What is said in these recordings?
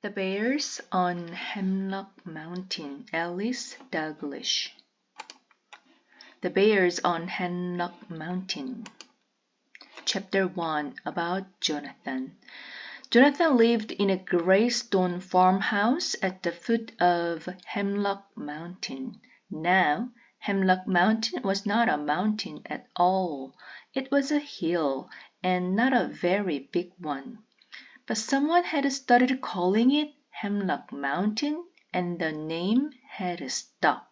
The Bears on Hemlock Mountain, Alice Douglas. The Bears on Hemlock Mountain. Chapter 1 About Jonathan. Jonathan lived in a gray stone farmhouse at the foot of Hemlock Mountain. Now, Hemlock Mountain was not a mountain at all. It was a hill, and not a very big one. But someone had started calling it Hemlock Mountain, and the name had stuck.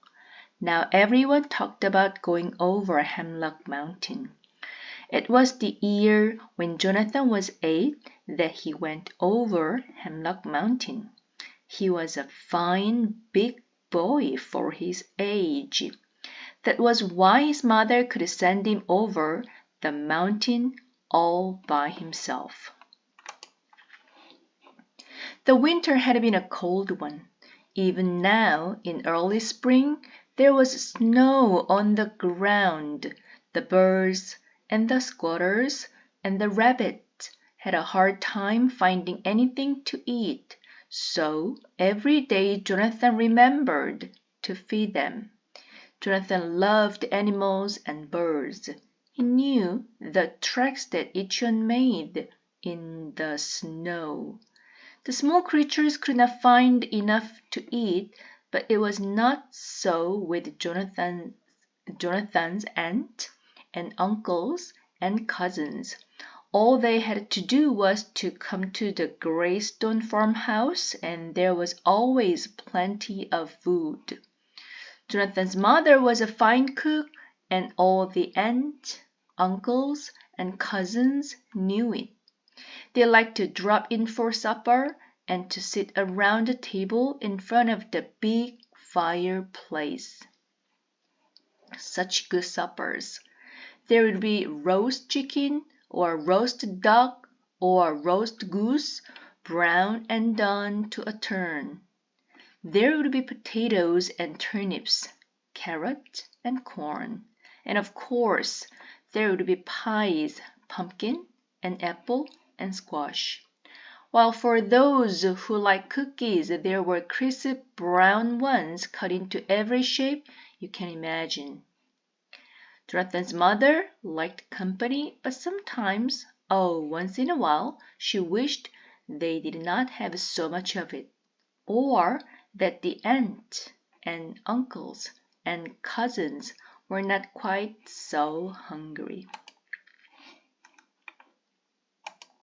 Now everyone talked about going over Hemlock Mountain. It was the year when Jonathan was 8 that he went over Hemlock Mountain. He was a fine big boy for his age. That was why his mother could send him over the mountain all by himself. The winter had been a cold one. Even now, in early spring, there was snow on the ground. The birds and the squirrels and the rabbits had a hard time finding anything to eat, so every day Jonathan remembered to feed them. Jonathan loved animals and birds. He knew the tracks that each one made in the snow. The small creatures could not find enough to eat, but it was not so with Jonathan's aunt and uncles and cousins. All they had to do was to come to the gray stone farmhouse, and there was always plenty of food. Jonathan's mother was a fine cook, and all the aunts, uncles, and cousins knew it. They liked to drop in for supper and to sit around the table in front of the big fireplace. Such good suppers. There would be roast chicken or roast duck or roast goose, brown and done to a turn. There would be potatoes and turnips, carrot and corn, and of course there would be pies, pumpkin and apple and squash. While for those who like cookies, there were crisp brown ones cut into every shape you can imagine. Jonathan's mother liked company, but sometimes, once in a while, she wished they did not have so much of it, or that the aunts and uncles and cousins were not quite so hungry.